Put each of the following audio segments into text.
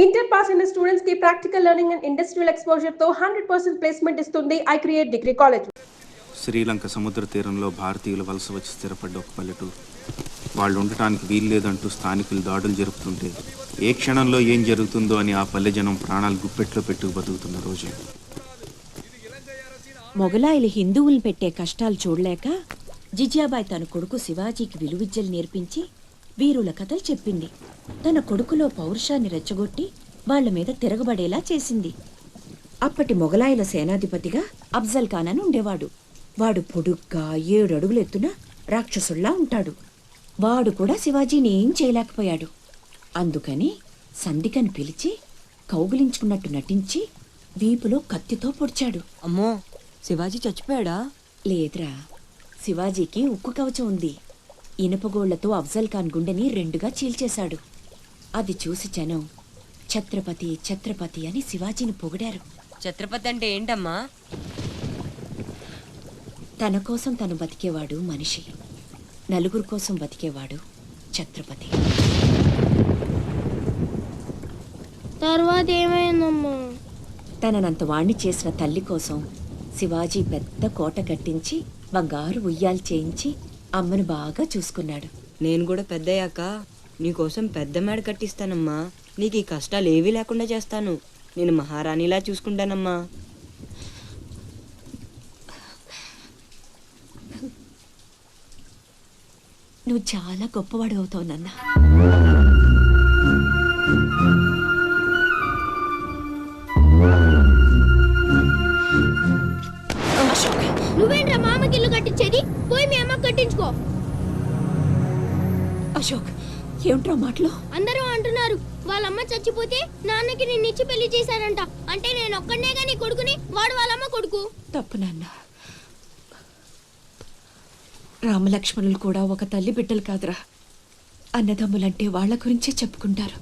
Inter pass అయిన students కి practical learning and industrial exposure తో 100% ప్లేస్మెంట్ ఇస్తుంది I create degree college. Sri Lanka సముద్ర తీరంలో భారతీయులు వలస వచ్చి స్థిరపడ్డ ఒక పల్లెటూరు. వాళ్ళు ఉండటానికి వీలు లేదంటూ స్థానికులు దాడులు జరుపుతుంటే ఏ క్షణంలో ఏం జరుగుతుందో అని ఆ పల్లె జనం ప్రాణాలు గుప్పెట్లో పెట్టుకు బతుకుతున్న రోజు. మొగలాయిలు హిందువులు పెట్టే కష్టాలు చూడలేక జిజియాబాయి తన కొడుకు శివాజీకి విలువిద్యలు నేర్పించి వీరుల కథలు చెప్పింది. తన కొడుకులో పౌరుషాన్ని రెచ్చగొట్టి వాళ్ల మీద తిరగబడేలా చేసింది. అప్పటి మొగలాయిల సేనాధిపతిగా అఫ్జల్ ఖాన్ అని ఉండేవాడు. వాడు పొడుగ్గా 7 అడుగులు ఎత్తున రాక్షసుల్లా ఉంటాడు. వాడు కూడా శివాజీని ఏం చేయలేకపోయాడు. అందుకని సంధికని పిలిచి కౌగిలించుకున్నట్టు నటించి వీపులో కత్తితో పొడిచాడు. అమ్మో, శివాజీ చచ్చిపోయాడా? లేదురా, శివాజీకి ఉక్కు కవచం ఉంది. ఇనుపగోళ్లతో అఫ్జల్ ఖాన్ గుండెని 2గా చీల్చేశాడు. అది చూసి జనం ఛత్రపతి ఛత్రపతి అని శివాజీని పొగిడారు. ఛత్రపతి అంటే ఏంటమ్మా? తన కోసం తను బతికేవాడు మనిషి, నలుగురు కోసం బతికేవాడు ఛత్రపతి. తర్వాత ఏమైందమ్మా? తననంత వాణ్ణి చేసిన తల్లి కోసం శివాజీ పెద్ద కోట కట్టించి బంగారు ఉయ్యాలు చేయించి అమ్మను బాగా చూసుకున్నాడు. నేను కూడా పెద్దయ్యాక నీకోసం పెద్ద మేడ కట్టిస్తానమ్మా. నీకు ఈ కష్టాలు ఏవీ లేకుండా చేస్తాను. నేను మహారాణిలా చూసుకుంటానమ్మా. నువ్వు చాలా గొప్పవాడు అవుతావు నాన్న. నువ్వేంట్రా మామకి ఇల్లు కట్టించేది? పోయి మీ అమ్మకి కట్టించుకో. అశోక్, ఏమిట్రా మాటలు? అందరూ అంటున్నారు వాళ్ళమ్మ చచ్చిపోతే నాన్నకి నిన్నిచ్చి పెళ్లి చేశారంట. అంటే నేను ఒక్కడనే గాని కొడుకుని, వాడు వాళ్ళమ్మ కొడుకు. తప్పు నాన్న. రామలక్ష్మణులు కూడా ఒక తల్లి బిడ్డలు కాదురా. అన్నదమ్ములంటే వాళ్ళ గురించే చెప్పుకుంటారు.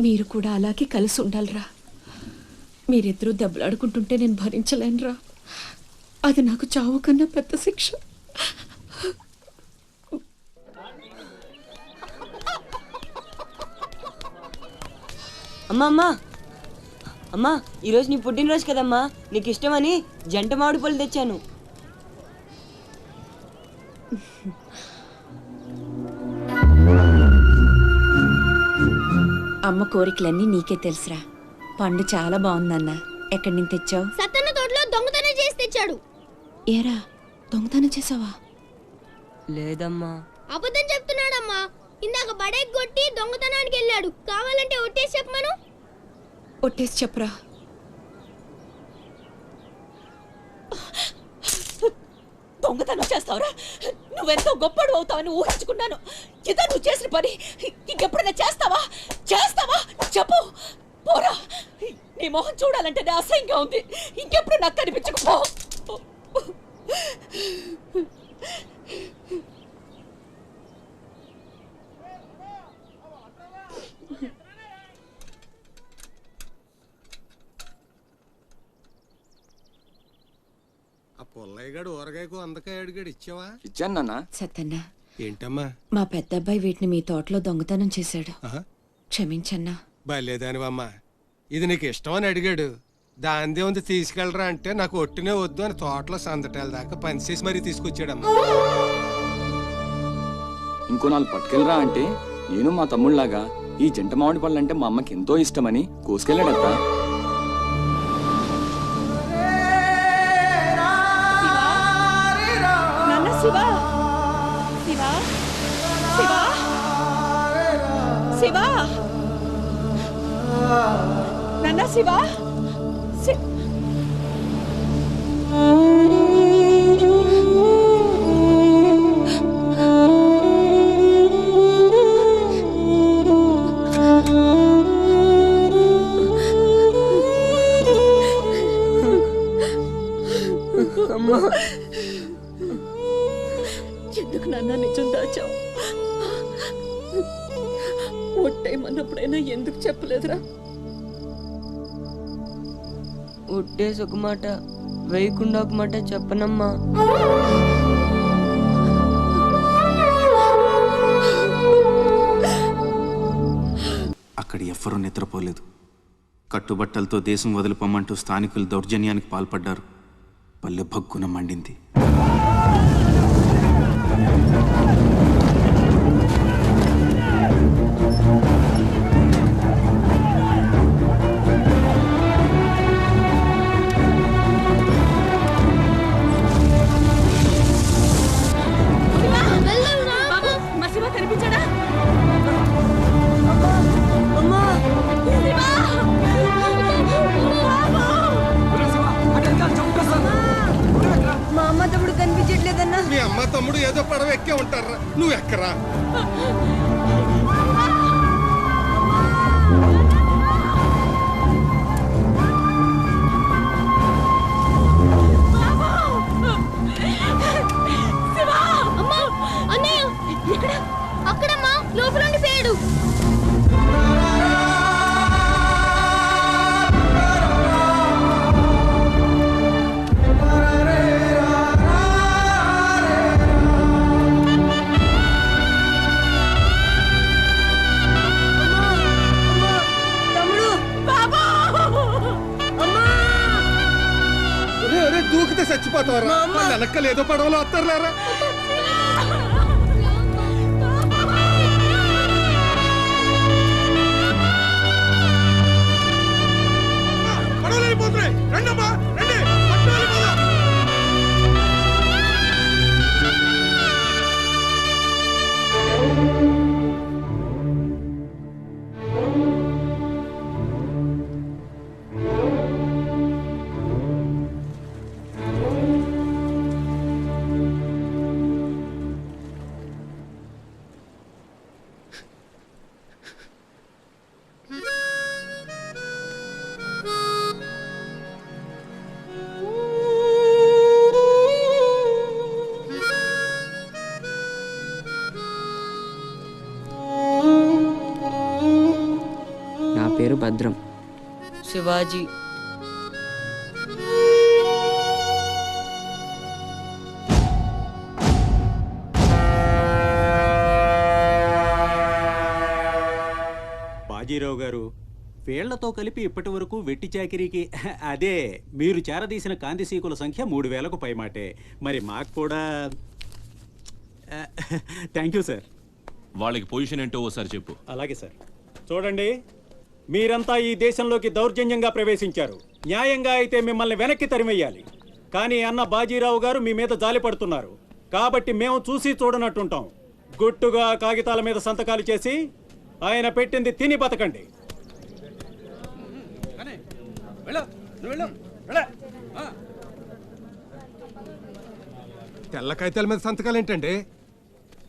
మీరు కూడా అలాగే కలిసి ఉండాలిరా. మీరిద్దరూ దెబ్బలాడుకుంటుంటే నేను భరించలేనురా. అది నాకు చావు కన్నా పెద్ద శిక్ష. అమ్మా అమ్మా అమ్మా, ఈరోజు నీ పుట్టినరోజు కదమ్మా. నీకు ఇష్టమని జంట మామిడి పళ్ళు తెచ్చాను. అమ్మ కోరికలన్నీ నీకే తెలుసురా. పండు చాలా బాగుందన్న. ఎక్కడి నుంచి తెచ్చావు? సత్తన్న తోటలో దొంగతనం చేసి తెచ్చాడు. ఏరా, దొంగతనం చేసావా? లేదమ్మా. అబద్ధం చెప్తున్నాడమ్మా. ఇందాక బడేకి కొట్టి దొంగతనానికి వెళ్ళాడు. కావాలంటే ఒట్టేసి చెప్పమను. ఒట్టేసి చెప్పురా. దొంగతనం చేస్తావురా? నువ్వెంతో గొప్పడు అవుతావని ఊహించుకున్నాను. ఇదా నువ్వు చేసిన పని? ఇంకెప్పుడైనా చేస్తావా? చెప్పు. పోరా, నీ మొహం చూడాలంటే నా అసహ్యంగా ఉంది. ఇంకెప్పుడు నాకు కనిపించకపో. పుల్లయ్యగాడు ఊరగాయకు అందకాయ అడిగాడు, ఇచ్చావా? ఇచ్చాను నాన్న. సత్తన్నా, ఏంటమ్మా? మా పెద్ద అబ్బాయి వీటిని మీ తోటలో దొంగతనం చేశాడు. క్షమించన్నా. బలేదానివమ్మా. ఇది నీకు ఇష్టమని అడిగాడు. దాందే ఉంది తీసుకెళ్ళరా అంటే నాకు ఒట్టినే వద్దు అని తోటలో సందటాల దాకా పనిచేసి మరీ తీసుకొచ్చాడమ్మా. ఇంకో 4 పట్టుకెళ్ళరా అంటే నేను మా తమ్ముళ్లాగా ఈ జంట మామిడి పళ్ళు అంటే మా అమ్మకి ఎంతో ఇష్టమని కోసుకెళ్ళాడత్తా. శివా, శివా, శివా, శివా, నాన్న శివా. అమ్మా, ఎందుకు నాన్న నిజం దాచావు? ఒట్టేయమన్నప్పుడైనా ఎందుకు చెప్పలేదురా? ఒట్టేసి ఒక మాట, వేయకుండా ఒక మాట చెప్పనమ్మా. అక్కడ ఎవ్వరూ నిద్రపోలేదు. కట్టుబట్టలతో దేశం వదిలిపోమ్మంటూ స్థానికులు దౌర్జన్యానికి పాల్పడ్డారు. పల్లె భగ్గున మండింది. మా అమ్మ తమ్ముడు కనిపించట్లేదన్నా. మీ అమ్మ తమ్ముడు ఏదో పడవ ఎక్కే ఉంటారా, నువ్వు ఎక్కరా. అక్కడమ్మా లోపల ఉండిపోయాడు. దూకితే చచ్చిపోతావరా. వెనక్కలు ఏదో పడవలో వస్తారులేరా. నా పేరు భద్రం. శివాజీ. బాజీరావు గారు, వీళ్లతో కలిపి ఇప్పటి వరకు వెట్టి చాకిరీకి అదే మీరు చేరదీసిన కాంతిసీకుల సంఖ్య 3000కు పైమాటే. మరి మాకు కూడా థ్యాంక్ యూ సార్. వాళ్ళకి పొజిషన్ ఏంటో ఓసారి చెప్పు. అలాగే సార్. చూడండి, మీరంతా ఈ దేశంలోకి దౌర్జన్యంగా ప్రవేశించారు. న్యాయంగా అయితే మిమ్మల్ని వెనక్కి తరిమెయ్యాలి. కానీ అన్న బాజీరావు గారు మీ మీద జాలిపడుతున్నారు. కాబట్టి మేము చూసి చూడనట్టుంటాం. గుట్టుగా కాగితాల మీద సంతకాలు చేసి ఆయన పెట్టింది తిని బతకండి. తెల్ల కాగితాల మీద సంతకాలు ఏంటండి?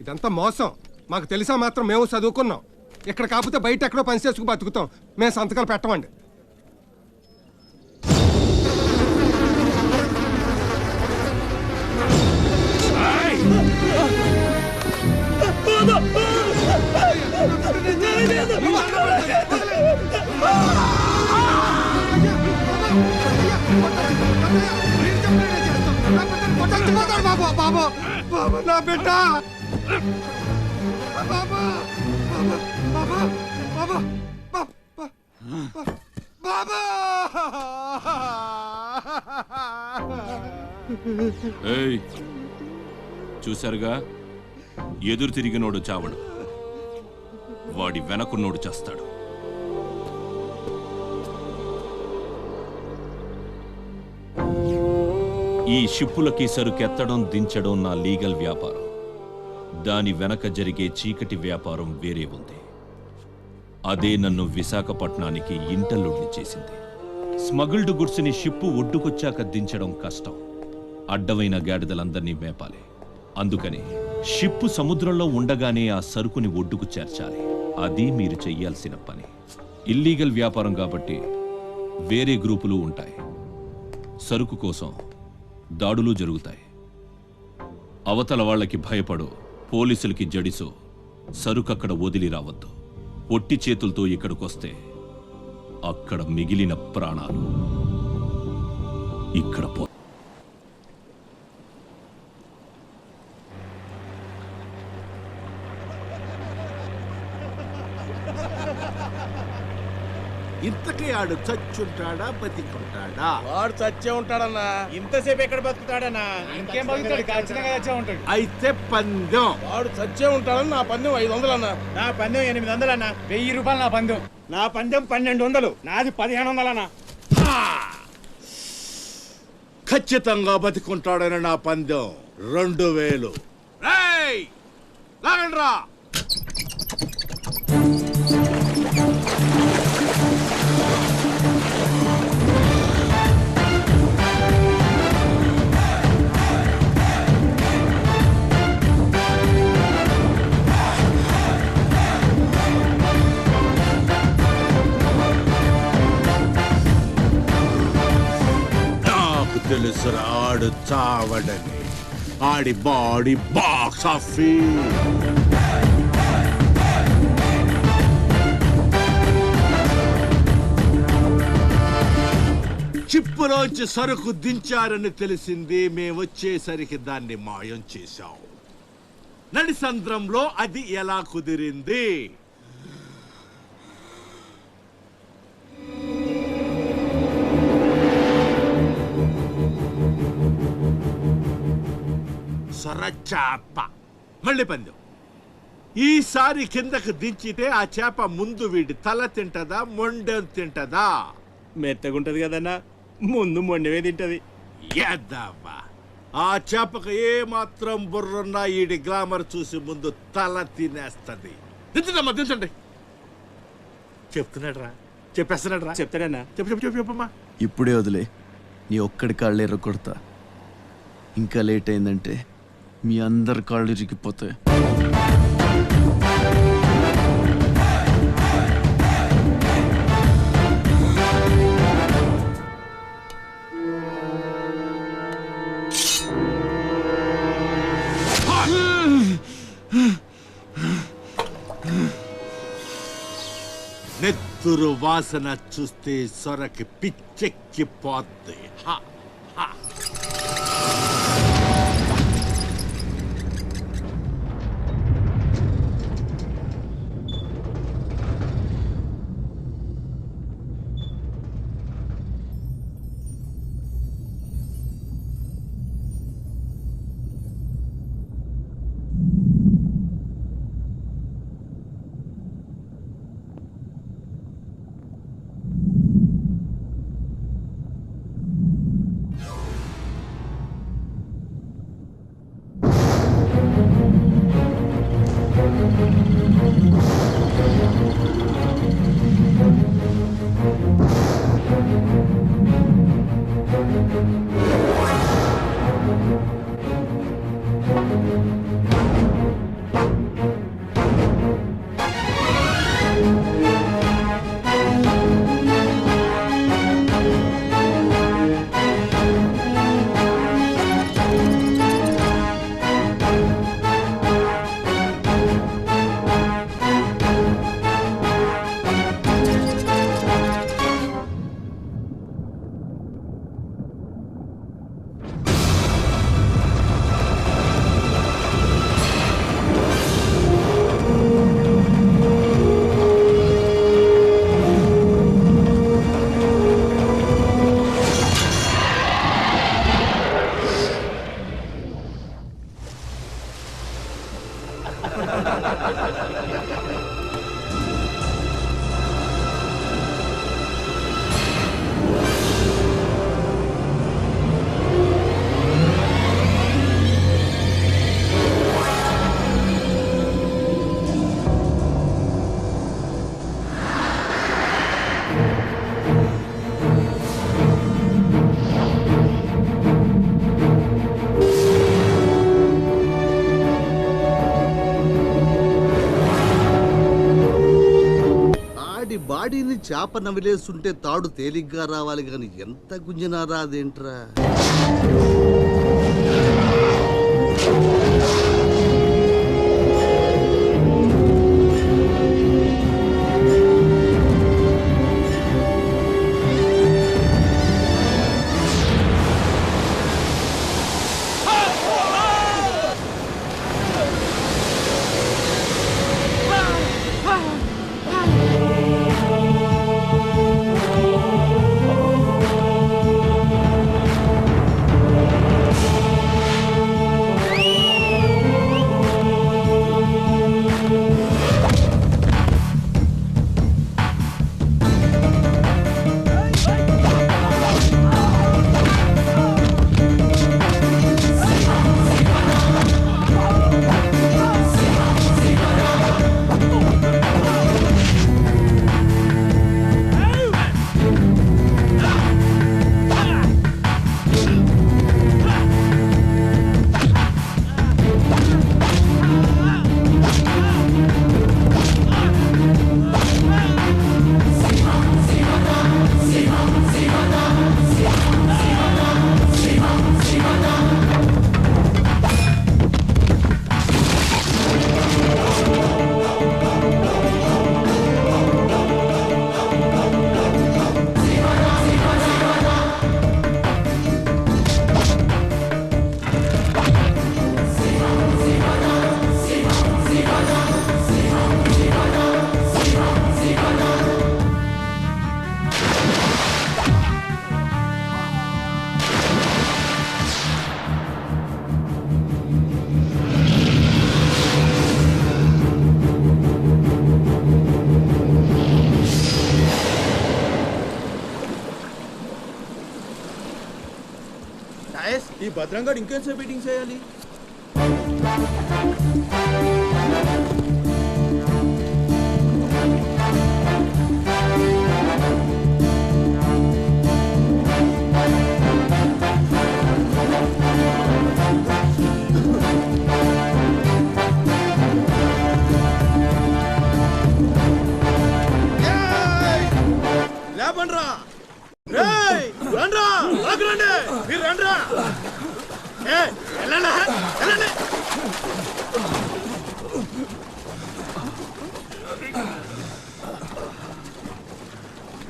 ఇదంతా మోసం. మాకు తెలిసా మాత్రం మేము చదువుకున్నాం. ఇక్కడ కాకపోతే బయట ఎక్కడో పని చేసుకు బతుకుతాం. మేము సంతకాలు పెట్టమండి. నా బిడ్డ చూశారుగా, ఎదురు తిరిగినోడు చావడు, వాడి వెనకున్నోడు చేస్తాడు. ఈ షిప్పులకి సరుకెత్తడం దించడం నా లీగల్ వ్యాపారం. దాని వెనక జరిగే చీకటి వ్యాపారం వేరే ఉంది. అదే నన్ను విశాఖపట్నానికి ఇంటల్లుడిని చేసింది. స్మగుల్డ్ గుడ్స్ని షిప్పు ఒడ్డుకొచ్చాక దించడం కష్టం. అడ్డమైన గాడిదలందర్నీ మేపాలి. అందుకని షిప్పు సముద్రంలో ఉండగానే ఆ సరుకుని ఒడ్డుకు చేర్చాలి. అది మీరు చెయ్యాల్సిన పని. ఇల్లీగల్ వ్యాపారం కాబట్టి వేరే గ్రూపులు ఉంటాయి. సరుకు కోసం దాడులు జరుగుతాయి. అవతల వాళ్ళకి భయపడో, పోలీసులకి జడిసో సరుకక్కడ వదిలి రావద్దు. ఒట్టి చేతులతో ఇక్కడికొస్తే అక్కడ మిగిలిన ప్రాణాలు ఇక్కడ పో. ఇంతకీ ఆడు చచ్చుంటాడా బతికుంటాడా? వాడు చచ్చే ఉంటాడన్నా. ఇంతసేపు ఎక్కడ బతుకుతాడన్నా? ఇంకేం బతుకుతాడు? ఖచ్చితంగా చచ్చే ఉంటాడు. అయితే పందెం. వాడు చచ్చే ఉంటాడని నా పందెం 500 అన్నా. నా పందెం 800 అన్నా. 1000 రూపాయలు నా పందెం. నా పందెం 1200. నాది 1500 అన్నా. ఖచ్చితంగా బతికుంటాడని నా పందెం 2000. లాగండ్రా. తెలుసు ఆడు చావడని. ఆడి బాడీ బాక్స్ ఆఫీస్. చిప్పులోంచి సరుకు దించారని తెలిసింది. మేమొచ్చేసరికి దాన్ని మాయం చేశాం. నడిసంద్రంలో అది ఎలా కుదిరింది? సొరచాప. మళ్ళీ పందెం. ఈసారి కిందకు దించితే ఆ చేప ముందు వీడి తల తింటదా మొండెం తింటదా? మెత్తగుంటది కదన్నా, ముందు మొండవే తింటది. ఏద్దామా, ఆ చేపకు ఏ మాత్రం బుర్రున్నా ఈడి గ్లామర్ చూసి ముందు తల తినేస్తది. దించదమ్మా, దించండి. చెప్తున్నాడు రా, చెప్పేస్తున్నాడు రా. చెప్తాడన్నా. చెప్పమ్మా. ఇప్పుడే వదిలే, నీ ఒక్కడి కాళ్ళు ఎర్ర కొడతా. ఇంకా లేట్ అయిందంటే మీ అందరి కాళ్ళు ఇరిగిపోతాయి. నెత్తురు వాసన చూస్తే సొరకి పిచ్చెక్కిపోద్ది. బాడీని చేప నవిలేస్తుంటే తాడు తేలిగ్గా రావాలి గాని ఎంత గుంజినా రాదేంట్రా? ఈ భద్రంగాడు ఇంకేంసేపు మీటింగ్ చేయాలి? లేపండ్రా! రేయ్! రండ్రా! ఆగురండి! మీరు రండ్రా! ఏయ్, వెళ్ళండి, వెళ్ళండి!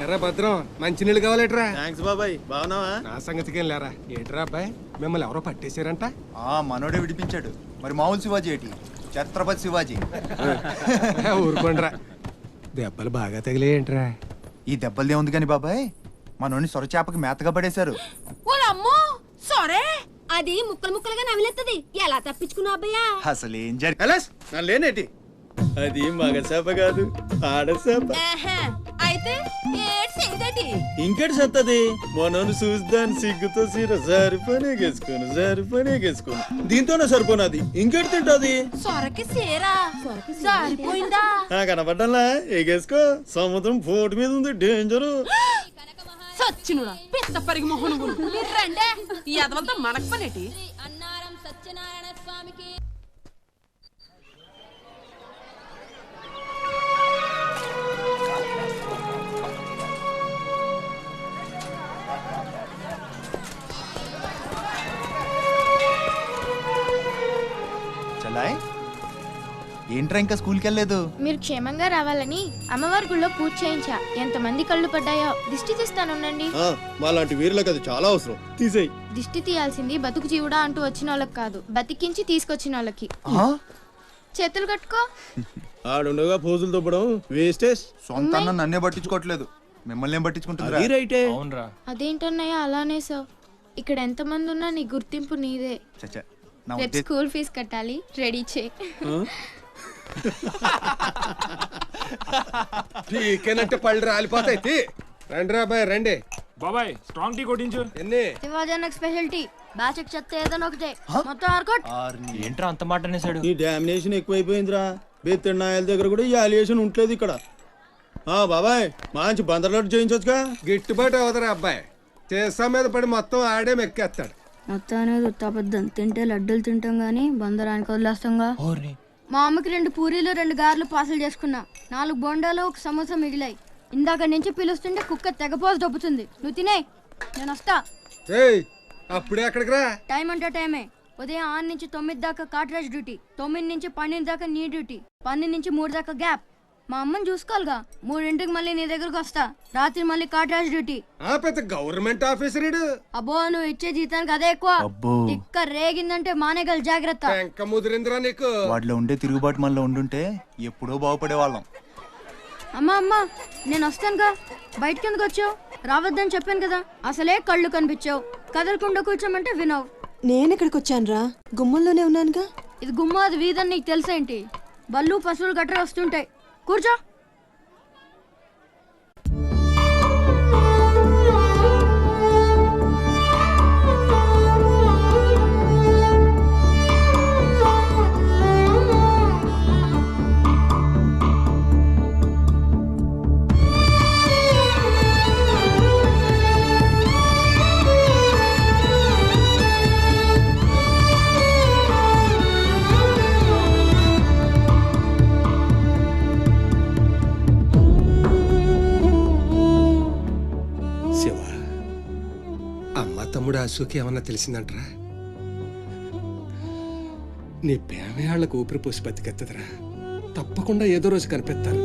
ఎర్రా భద్రం మంచినీళ్ళు కావాలేట్రా? థ్యాంక్స్ బాబాయ్, బాగున్నావా? నా సంగతికి లేరా. ఏంట్రా అబ్బాయి, మిమ్మల్ని ఎవరో పట్టేశారంట? మనోడే విడిపించాడు. మరి మామూలు శివాజీ ఏంటి? ఛత్రపతి శివాజీ. ఊరుకోండ్రా. దెబ్బలు బాగా తగిలేంట్రా? ఈ దెబ్బలదే ఉంది కానీ బాబాయ్, మనోడిని సొరచేపకి మేతగా పడేశారు. ఓలమ్మో సరే, అది ముక్కలు ముక్కలుగా నవిలేస్తుంది. ఎలా తప్పించుకున్నావు అబ్బయ్యా? అసలు ఏం జరిగి నన్ను లేనేటి? అది మగ చేప కాదు, ఆడ చేప. అయితే ఏడ్చేదటి ఇంకెటి సత్తది? మనోను చూస్తాను సిగ్గుతో సీర సరిపోనేగేసుకోను. దీంతోనే సరిపోనది, ఇంకెటి తింటది? సొరకి సేరా సరిపోయిందా? కనపడ్డాలా? ఎగేసుకో. సముద్రం పోటు మీద ఉంది, డేంజరు. సచ్చినుడా పెద్ద పరిగి మొహను మీరు రండే. ఈ అదవంతా మనకు పనేటి? అన్నారం సత్యనారాయణ స్వామికి. చలాయ్, ఏంట్రా ఇంకా స్కూల్కి వెళ్ళలేదు? మీరు క్షేమంగా రావాలని అమ్మవారి గుళ్ళో పూజ చేయించా. ఎంతమంది కళ్ళు పడ్డాయో. దిష్టి తీస్తానుండండి. మాలాంటి వీరులకు అది చాలా అవసరం. తీసేయి. దిష్టి తీయాల్సింది బతుకు జీవుడా అంటూ వచ్చిన వాళ్ళకి కాదు, బతికించి తీసుకొచ్చిన వాళ్ళకి. చేతులు కట్టుకో. ఆడుండగా పోజులు తొప్పడం వేస్టేజ్. సొంత అన్న నన్నే పట్టించుకోవట్లేదు, మిమ్మల్ని ఏం పట్టించుకుంటున్నా? అదేంటన్నయ్య అలానే సార్. ఇక్కడ ఎంతమంది ఉన్నా నీ గుర్తింపు నీదే. రేపు స్కూల్ ఫీజు కట్టాలి, రెడీ చేయి. పీకేనంటే పళ్ళు రాలిపోతాయి. రండి రా బాయ్, రండి బాబాయ్. స్ట్రాంగ్ టీ కొట్టించు. ఎన్ని? Shivaji special tea. బ్యాచ్ చెత్త ఏదైనా ఒకటే, మొత్తం ఆర్కోట్. ఏంట్రా అంత మాట అనేసాడు? ఈ డామినేషన్ ఎక్కువైపోయిందిరా. బెత్తెన్నాయల దగ్గర కూడా ఈ అలియేషన్ ఉంటలేదు ఇక్కడ. బాబాయ్, మంచి బందర్లాట్ చేయించొచ్చుగా. గిట్టుబాటు అవుతారా అబ్బాయి? చేసా మీద పడి మొత్తం ఆడే మెక్కేస్తాడు. మొత్తం అనేది ఉత్తాపద్దం. తింటే లడ్డూలు తింటాం గానీ బందరానికి వదిలేస్తాంగా. మా అమ్మకి 2 పూరీలు 2 గారెలు పార్సల్ చేసుకున్నా. 4 బొండాలు 1 సమోసా మిగిలాయి. ఇందాక నుంచి పిలుస్తుంటే కుక్క తెగపోసి దొబ్బుతుంది. నువ్వు తినే, నేను వస్తా. అప్పుడే అక్కడికి రా. టైం అంటే టైమే. ఉదయం 6 నుంచి 9 దాకా కాట్రాజ్ డ్యూటీ, 9 నుంచి 12 దాకా నీ డ్యూటీ, 12 నుంచి 3 దాకా గ్యాప్. మా అమ్మని చూసుకోవాలిగా. 3ంటికి మళ్ళీ నీ దగ్గరకు వస్తా. రాత్రి మళ్ళీ కాట్రాజ్ డ్యూటీ. పెద్ద గవర్నమెంట్ ఆఫీసర్. అబ్బో, నువ్వు ఇచ్చే జీతానికి అదే ఎక్కువ. ఇక్క రేగిందంటే మానేగల జాగ్రత్త. ముదిరిందిరా నీకు. వాటిలో ఉండే తిరుగుబాటు మనలో ఉండుంటే ఎప్పుడో బాగుపడే వాళ్ళం. అమ్మా నేను వస్తానుగా. బయటకి ఎందుకు వచ్చావు? రావద్దని చెప్పాను కదా. అసలే కళ్ళు కనిపించావు. కదలకుండా కూర్చోమంటే వినవు. నేను ఎక్కడికి వచ్చాను రా? గుమ్మంలోనే ఉన్నానుగా. ఇది గుమ్మ, అది వీధని నీకు తెలుసేంటి? బళ్ళు పశువులు గట్రా వస్తుంటాయి. కూర్చో. తమ్ముడు అశోక్ ఏమన్నా తెలిసిందంటరా? నీ పేమయాళ్ళకు ఊపిరి పోసి బతికెత్తదరా. తప్పకుండా ఏదో రోజు కనిపెత్తారు.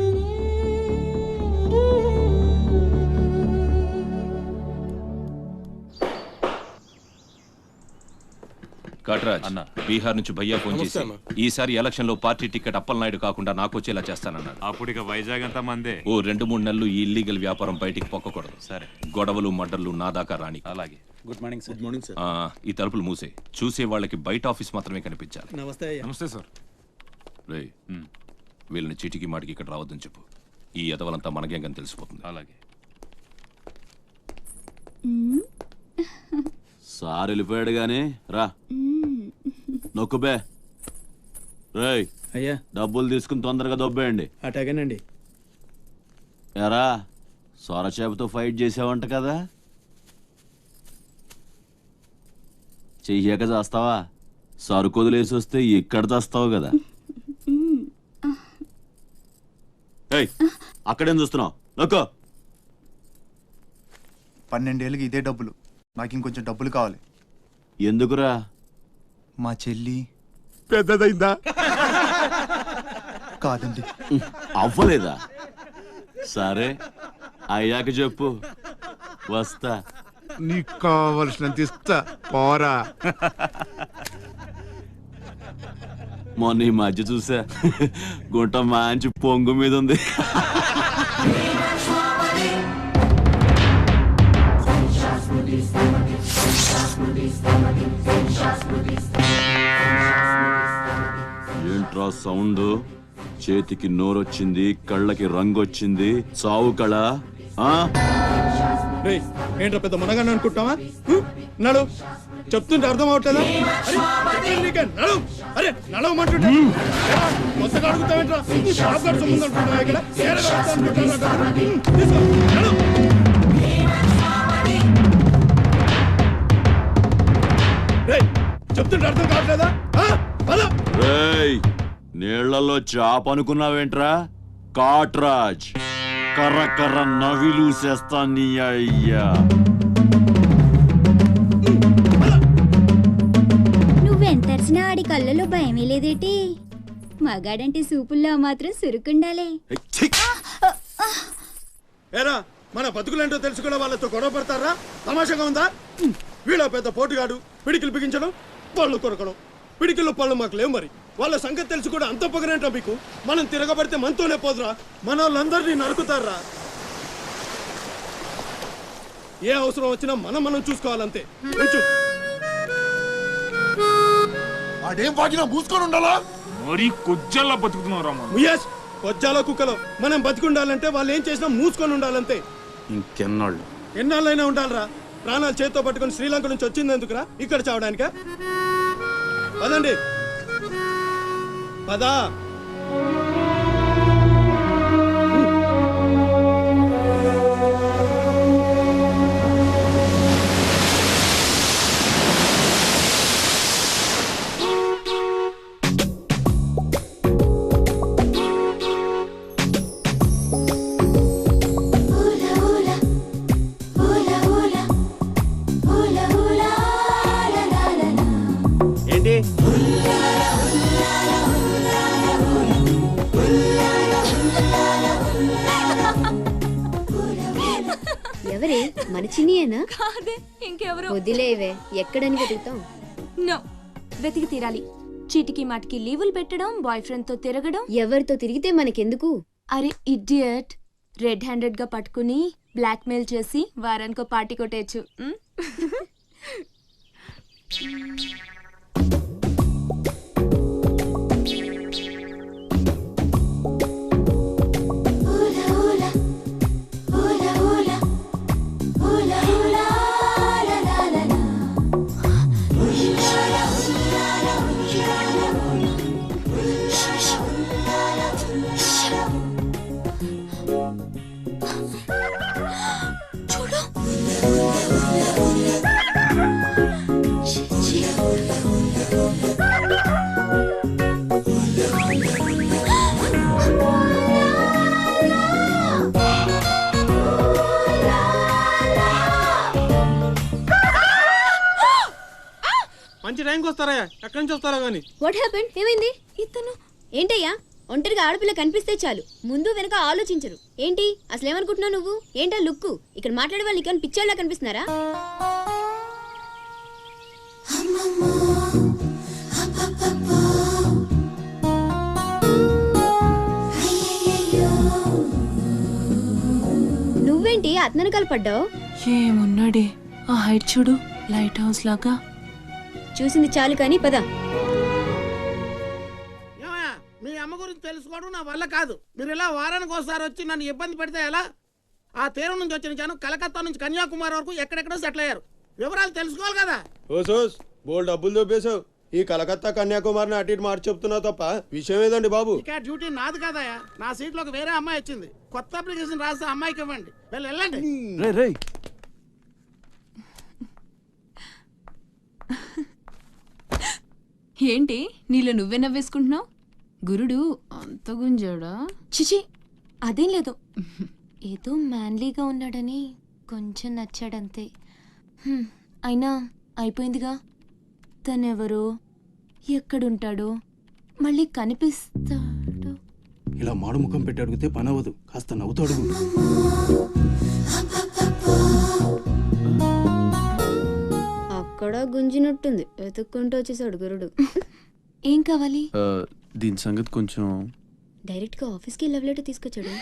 కాట్రాజ్ అన్న, బీహార్ నుంచి భయ్యా ఫోన్ చేసి ఈసారి ఎలక్షన్ లో పార్టీ టికెట్ అప్పలనాయుడు కాకుండా నాకు వచ్చేలా చేస్తానన్నాడు. అప్పుడు ఇక వైజాగ్ అంతా మందే. ఓ 2-3 నెలలు ఈ ఇల్లీగల్ వ్యాపారం బయటికి పొక్కకూడదు. సరే, గొడవలు మర్డర్లు నా దాకా రాని. అలాగే. Good morning sir. Good morning sir. ఈ తలుపులు మూసే. చూసే వాళ్ళకి బయట ఆఫీస్ మాత్రమే కనిపించాలి. నమస్తే. నమస్తే సార్. రే, వీళ్ళని చీటికి మాటికి ఇక్కడ రావద్దని చెప్పు. ఈ ఎదవలంతా మనకేం కానీ తెలిసిపోతుంది. అలాగే. సార్ వెళ్ళిపోయాడు గాని రా నొక్కుబే రేయ్ అయ్యా డబ్బులు తీసుకుని తొందరగా దొబ్బేయండి. అటాగేనండి. ఎరా సొరచేపతో ఫైట్ చేసావంట కదా, చెయ్యాక చేస్తావా? సరుకొదిలేసి వస్తే ఇక్కడ చేస్తావు కదా. ఏయ్ అక్కడేం చూస్తున్నావు? నొక్కో. 12 ఏళ్ళకి ఇదే డబ్బులు, నాకు ఇంకొంచెం డబ్బులు కావాలి. ఎందుకురా? మా చెల్లి పెద్దదైందా? కాదండి. అవ్వలేదా? సరే అయ్యాక చెప్పు, వస్తా. నీకు కావలసినంత ఇస్తా, పోరా. మొన్న ఈ మధ్య చూసా, గుంట మంచి పొంగు మీద ఉంది. ఏంట్రా సౌండ్? చేతికి నోరొచ్చింది, కళ్ళకి రంగొచ్చింది, చావు కళ. ఏంట్రా పెద్ద మనగాన్ని అనుకుంటావా? నడు చెప్తుంటే అర్థం అవట్లేదా? నడు, అరే నడవమంటుంటే కొత్తగా అడుగుతావేంట్రా? షాప్ గారు సంబంధం అనుకుంటావా? ఇక్కడ చెప్తుంటే అర్థం కావట్లేదా? రేయ్ నీళ్లలో చాప అనుకున్నావేంట్రా? కాట్రాజ్ కర్ర కర్ర నవిలూసేస్తా నీ అయ్యా. నువ్వెంతరిసినా ఆడి కళ్ళలో భయమే లేదేటి? మగాడంటే సూపుల్లో మాత్రం సురుకుండాలే. ఏరా మన బతుకులేంటో తెలుసుకునే వాళ్ళతో గొడవ పడతారా? తమాషాగా ఉందా? వీళ్ళ పెద్ద పోటుగాడు, పిడికిలు బిగించడం, పళ్ళు కొరకడం. పిడికిల్లో పళ్ళు మాకు లేవు, మరి వాళ్ళ సంగతి తెలుసు కూడా అంత పొగరేంటా మీకు? మనం తిరగబడితే మనతోనే పోదురా, మన వాళ్ళందరినీ నరుకుతారా? ఏ అవసరం వచ్చినా మనం చూసుకోవాలంతే. అదేం బాగినా మూసుకొని ఉండాలా? మరి కొజ్జల్లా బతుకుతున్నావు. ముయేష్ కొజ్జాలో కుక్కలో మనం బతికుండాలంటే వాళ్ళు ఏం చేసినా మూసుకొని ఉండాలంతే. ఇంకెన్నాళ్ళు? ఎన్నాళ్ళైనా ఉండాలరా. ప్రాణాలు చేతితో పట్టుకొని శ్రీలంక నుంచి వచ్చింది ఎందుకురా? ఇక్కడ చావడానికా? పదండి పదా. ఏంటి ఎవరే? మన చిన్నియేనా? కాదే, ఇంకెవరు? వదిలేవే, ఎక్కడని వెతుకుతాం? నో, వెతికి తీరాలి. చీటికి మాటికి లీవులు పెట్టడం, బాయ్ ఫ్రెండ్ తో తిరగడం. ఎవరితో తిరిగితే మనకెందుకు? అరే ఇడియట్, రెడ్ హ్యాండెడ్ గా పట్టుకుని బ్లాక్ మెయిల్ చేసి వారానికో పార్టీ కొట్టేయచ్చు. మంచి టైంకి వస్తారా? ఎక్కడి నుంచి వస్తారా గానీ? What happened? ఏమైంది? ఇతను ఏంటయ్యా? ఒంటరిగా ఆడపిల్ల కనిపిస్తే చాలు, ముందు వెనక ఆలోచించరు. ఏంటి అసలు ఏమనుకుంటున్నావు నువ్వు? ఏంటా లుక్కు? ఇక్కడ మాట్లాడే వాళ్ళు ఇక్కడ పిచ్చోళ్ళ కనిపిస్తున్నారా? నువ్వేంటి అతనకాలు పడ్డావు? ఏమున్నాడే ఆ హైట్ చూడు, లైట్ హౌస్ లాగా. చూసింది చాలు కానీ పద. మీ అమ్మ గురించి తెలుసుకోవడం నా వల్ల కాదు. మీరు ఇలా వారానికి ఒకసారి వచ్చి నన్ను ఇబ్బంది పెడితే ఎలా? ఆ తీరం నుంచి వచ్చిన జనం కలకత్తా నుంచి కన్యాకుమారి వరకు ఎక్కడెక్కడో సెటిల్ అయ్యారు. వివరాలు తెలుసుకోవాలి కదా. ఓసోస్ బోల్ డబ్బులు దొబ్బేశావు. ఈ కలకత్తా కన్యాకుమారిని అటు ఇటు మార్చి చెప్తున్నావు తప్ప విషయం ఏదండి బాబు? ఇక డ్యూటీ నాది కాదయా, నా సీట్లోకి వేరే అమ్మాయి వచ్చింది. కొత్త అప్లికేషన్ రాస్తే అమ్మాయికి ఇవ్వండి. వెళ్ళండి. ఏంటి నీలో నువ్వే నవ్వేసుకుంటున్నావు? గురుడు అంత గుంజాడా? చిచి అదేం లేదు, ఏదో మ్యాన్లీగా ఉన్నాడని కొంచెం నచ్చాడంతే. అయినా అయిపోయిందిగా. తనెవరో, ఎక్కడుంటాడో, మళ్ళీ కనిపిస్తాడు. ఇలా మాడు ముఖం పెట్టి అడిగితే పని అవ్వదు, కాస్త నవ్వుతూ అడుగు. అక్కడ గుంజినట్టుంది, వెతుక్కుంటూ వచ్చేసాడు గురుడు. ఏం కావాలి? దీని సంగతి కొంచెం. డైరెక్ట్ గా ఆఫీస్కి లవ్ లెటర్ తీసుకొచ్చాడు.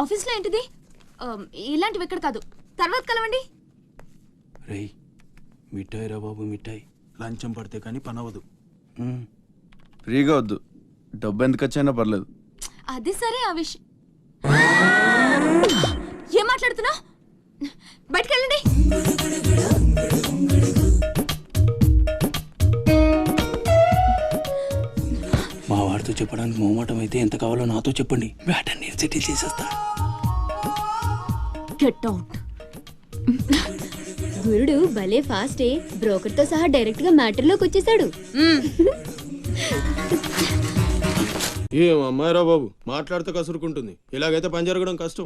ఆఫీస్లో ఏంటిది? ఇలాంటివి ఎక్కడ కాదు, తర్వాత కలవండి. రేయ్ మిఠాయి రా బాబు, మిఠాయి. లంచం పడితే కానీ పని అవ్వదు. ఫ్రీగా వద్దు, డబ్బు ఎంత ఖర్చైనా పర్లేదు. అది సరే, ఆ విషయం ఏం మాట్లాడుతున్నావు? బయటకు వెళ్ళండి. మా వాడితో చెప్పడానికి మొహమాటం అయితే ఎంత కావాలో నాతో చెప్పండి, బ్యాటర్ నేను సెటిల్ చేసేస్తా. Get out. గురుడు భలే ఫాస్టే, బ్రోకర్ తో సహా డైరెక్ట్ గా మ్యాటర్ లోకి వచ్చేసాడు. ఏం అమ్మాయిరా బాబు, మాట్లాడితే కసురుకుంటుంది. ఇలాగైతే పని జరగడం కష్టం.